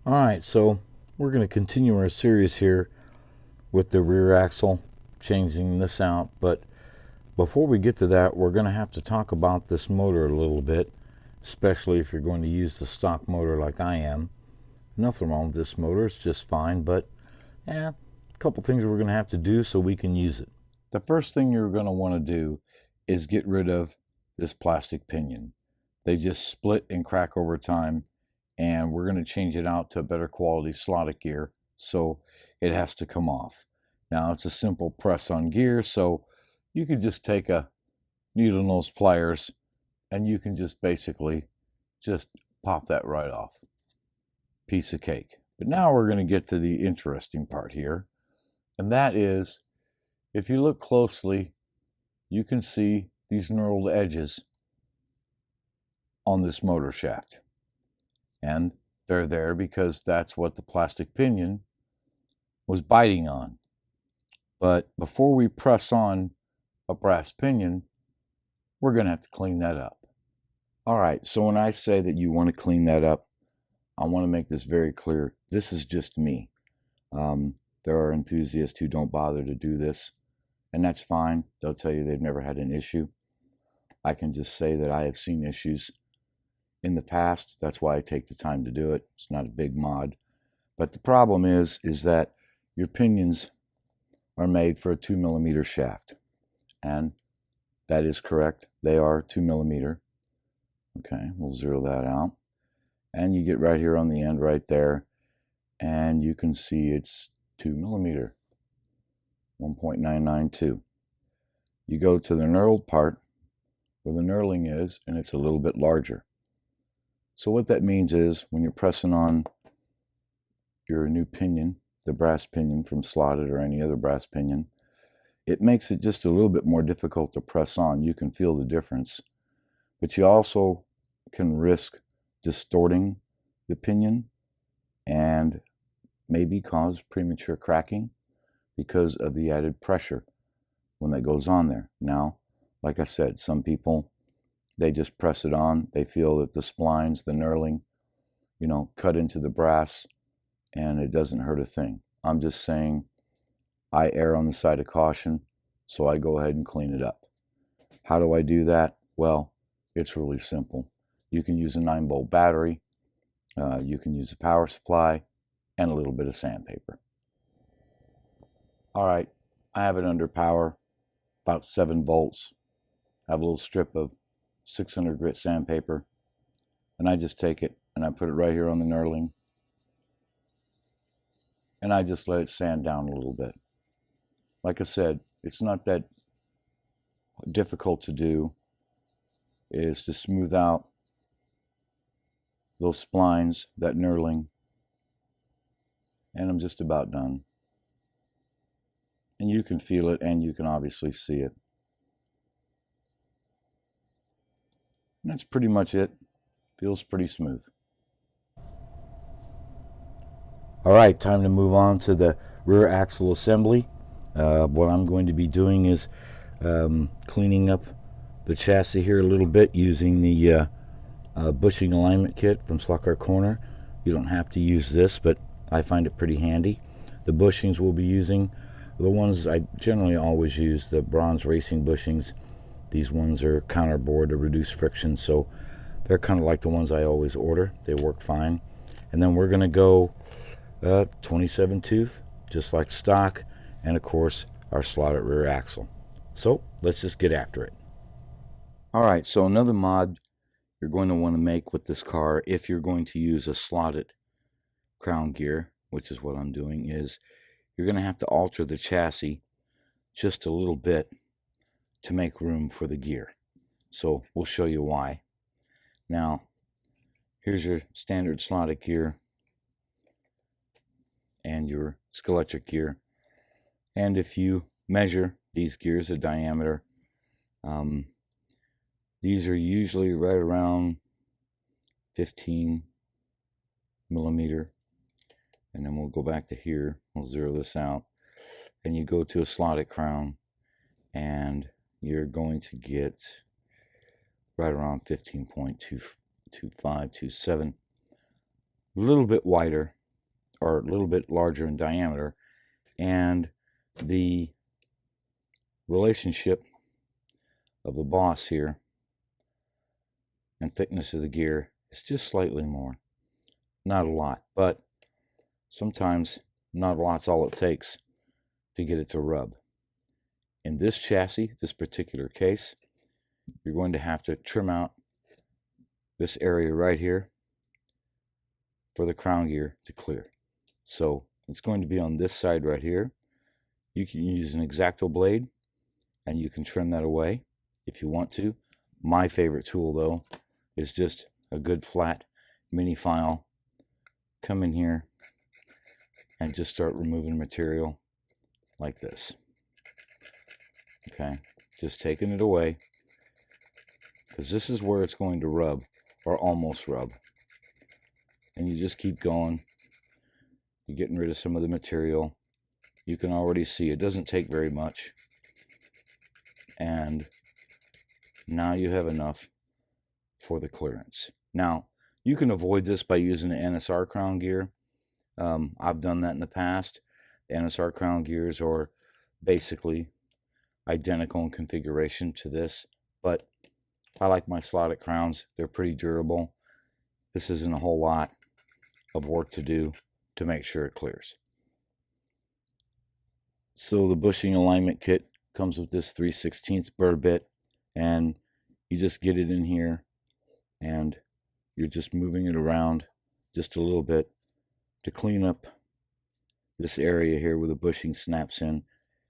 Alright, so we're going to continue our series here with the rear axle, changing this out, but before we get to that, we're going to have to talk about this motor a little bit, especially if you're going to use the stock motor like I am. Nothing wrong with this motor, it's just fine, but a couple things we're going to have to do so we can use it. The first thing you're going to want to do is get rid of this plastic pinion. They just split and crack over time, and we're going to change it out to a better quality slotted gear, so it has to come off. Now it's a simple press on gear, so you could just take a needle nose pliers and you can just basically just pop that right off. Piece of cake. But now we're going to get to the interesting part here, and that is, if you look closely, you can see these knurled edges on this motor shaft. And they're there because that's what the plastic pinion was biting on. But before we press on a brass pinion, we're going to have to clean that up. All right, so when I say that you want to clean that up, I want to make this very clear. This is just me. There are enthusiasts who don't bother to do this, and that's fine. They'll tell you they've never had an issue. I can just say that I have seen issues in the past. That's why I take the time to do it. It's not a big mod. But the problem is that your pinions are made for a 2mm shaft. And that is correct. They are 2mm. Okay, we'll zero that out. And you get right here on the end right there, and you can see it's 2mm, 1.992. You go to the knurled part where the knurling is, and it's a little bit larger. So what that means is when you're pressing on your new pinion, the brass pinion from Slotted or any other brass pinion, it makes it just a little bit more difficult to press on. You can feel the difference, but you also can risk distorting the pinion and maybe cause premature cracking because of the added pressure when that goes on there. Now, like I said, some people, they just press it on. They feel that the splines, the knurling, cut into the brass and it doesn't hurt a thing. I'm just saying I err on the side of caution, so I go ahead and clean it up. How do I do that? Well, it's really simple. You can use a 9-volt battery, you can use a power supply, and a little bit of sandpaper. All right, I have it under power, about 7 volts. I have a little strip of 600 grit sandpaper, and I just take it and I put it right here on the knurling, and I just let it sand down a little bit. Like I said, it's not that difficult to do. Is to smooth out those splines, that knurling, and I'm just about done. And you can feel it, and you can obviously see it. And that's pretty much it. Feels pretty smooth. All right, time to move on to the rear axle assembly. What I'm going to be doing is cleaning up the chassis here a little bit using the bushing alignment kit from Slot Car Corner. You don't have to use this, but I find it pretty handy. The bushings we'll be using, the ones I generally always use, the bronze racing bushings. These ones are counterbored to reduce friction, so they're kind of like the ones I always order. They work fine. And then we're going to go 27 tooth, just like stock, and of course our slotted rear axle. So let's just get after it. Alright, so another mod you're going to want to make with this car, if you're going to use a slotted crown gear, which is what I'm doing, is you're going to have to alter the chassis just a little bit to make room for the gear. So we'll show you why. Now, here's your standard slotted gear and your Scalextric gear. And if you measure these gears, the diameter, these are usually right around 15 millimeter. And then we'll go back to here. We'll zero this out. And you go to a slotted crown, and you're going to get right around 15.22527. a little bit wider or a little bit larger in diameter, and the relationship of the boss here and thickness of the gear is just slightly more. Not a lot, but sometimes not a lot's all it takes to get it to rub. In this chassis, this particular case, you're going to have to trim out this area right here for the crown gear to clear. So it's going to be on this side right here. You can use an X-Acto blade and you can trim that away if you want to. My favorite tool though is just a good flat mini file. Come in here and just start removing material like this. Okay, just taking it away, because this is where it's going to rub, or almost rub. And you just keep going. You're getting rid of some of the material. You can already see it doesn't take very much. And now you have enough for the clearance. Now, you can avoid this by using the NSR crown gear. I've done that in the past. The NSR crown gears are basically identical in configuration to this, but I like my slotted crowns. They're pretty durable. This isn't a whole lot of work to do to make sure it clears. So the bushing alignment kit comes with this 3/16 burr bit, and you just get it in here and you're just moving it around just a little bit to clean up this area here where the bushing snaps in,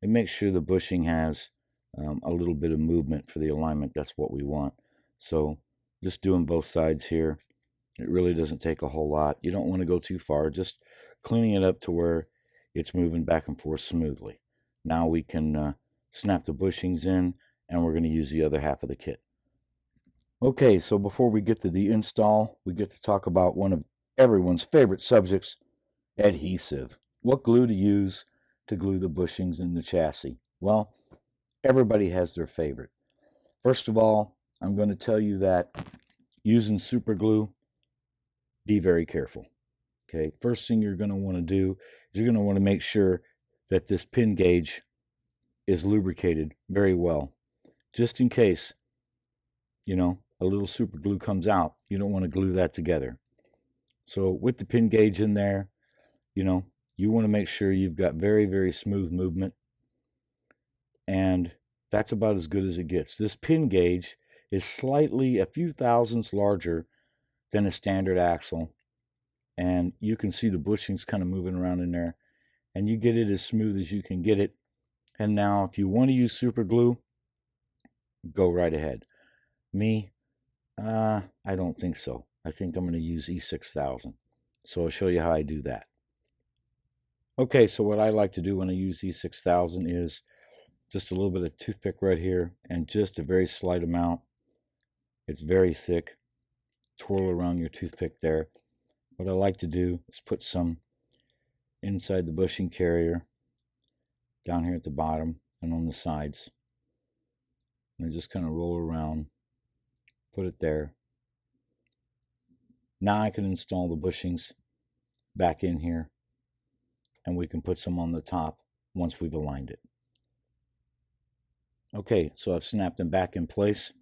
and make sure the bushing has a little bit of movement for the alignment. That's what we want. So just doing both sides here. It really doesn't take a whole lot. You don't want to go too far, just cleaning it up to where it's moving back and forth smoothly. Now we can snap the bushings in, and we're going to use the other half of the kit. Okay, so before we get to the install, we get to talk about one of everyone's favorite subjects, adhesive. What glue to use to glue the bushings in the chassis? Well, everybody has their favorite. First of all, I'm going to tell you that using super glue, be very careful. Okay, first thing you're going to want to do is you're going to want to make sure that this pin gauge is lubricated very well, just in case, you know, a little super glue comes out. You don't want to glue that together. So with the pin gauge in there, you know, you want to make sure you've got very, very smooth movement, and that's about as good as it gets. This pin gauge is slightly a few thousandths larger than a standard axle, and you can see the bushings kind of moving around in there, and you get it as smooth as you can get it. And now if you want to use super glue, go right ahead. Me, I don't think so. I think I'm going to use E6000. So I'll show you how I do that. Okay, so what I like to do when I use E6000 is just a little bit of toothpick right here, and just a very slight amount. It's very thick. Twirl around your toothpick there. What I like to do is put some inside the bushing carrier, down here at the bottom and on the sides. And I just kind of roll around, put it there. Now I can install the bushings back in here, and we can put some on the top once we've aligned it. Okay, so I've snapped them back in place.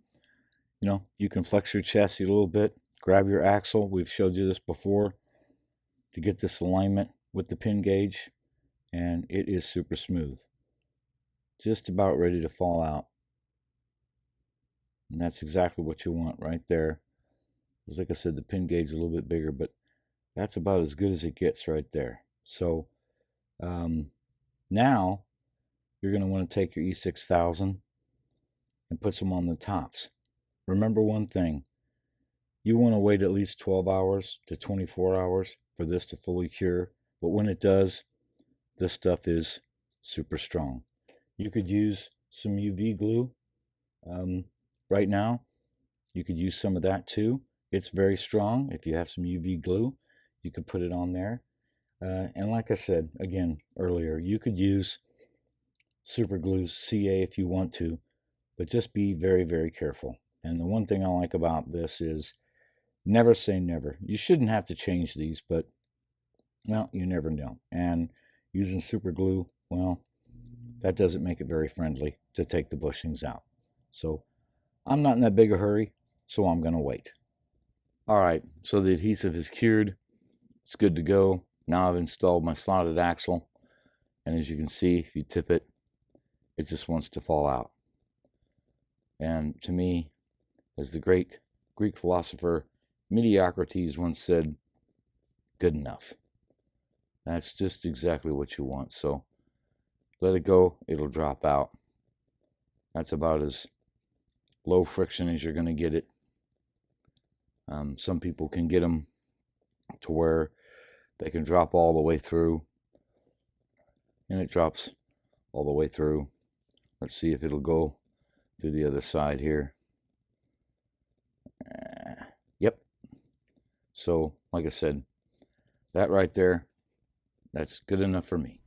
You know, you can flex your chassis a little bit, grab your axle. We've showed you this before to get this alignment with the pin gauge, and it is super smooth. Just about ready to fall out. And that's exactly what you want right there. Because like I said, the pin gauge is a little bit bigger, but that's about as good as it gets right there. So now you're going to want to take your E6000 and put some on the tops. Remember one thing, you want to wait at least 12 hours to 24 hours for this to fully cure. But when it does, this stuff is super strong. You could use some UV glue right now. You could use some of that too. It's very strong. If you have some UV glue, you could put it on there. And like I said, again, earlier, you could use super glue CA if you want to, but just be very, very careful. And the one thing I like about this is never say never. You shouldn't have to change these, but, well, you never know. And using super glue, well, that doesn't make it very friendly to take the bushings out. So I'm not in that big a hurry, so I'm going to wait. All right, so the adhesive is cured. It's good to go. Now I've installed my slotted axle. And as you can see, if you tip it, it just wants to fall out. And to me, as the great Greek philosopher Mediocrities once said, good enough. That's just exactly what you want. So let it go, it'll drop out. That's about as low friction as you're going to get it. Some people can get them to where they can drop all the way through, and it drops all the way through. Let's see if it'll go through the other side here. Yep. So, like I said, that right there, that's good enough for me.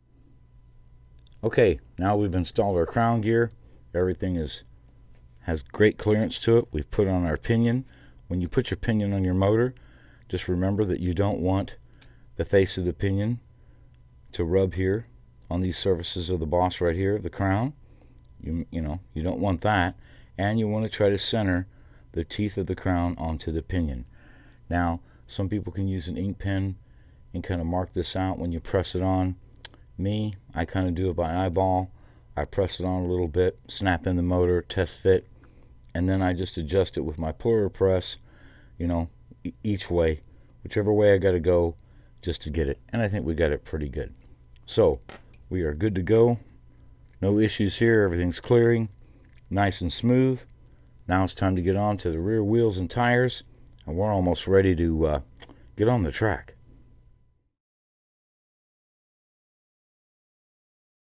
Okay, now we've installed our crown gear. Everything has great clearance to it. We've put on our pinion. When you put your pinion on your motor, just remember that you don't want the face of the pinion to rub here on these surfaces of the boss right here, the crown. You don't want that. And you want to try to center the teeth of the crown onto the pinion. Now, some people can use an ink pen and kind of mark this out when you press it on. Me, I kind of do it by eyeball. I press it on a little bit, snap in the motor, test fit, and then I just adjust it with my puller press, each way, whichever way I got to go just to get it. And I think we got it pretty good. So we are good to go. No issues here. Everything's clearing, nice and smooth. Now it's time to get on to the rear wheels and tires, and we're almost ready to get on the track.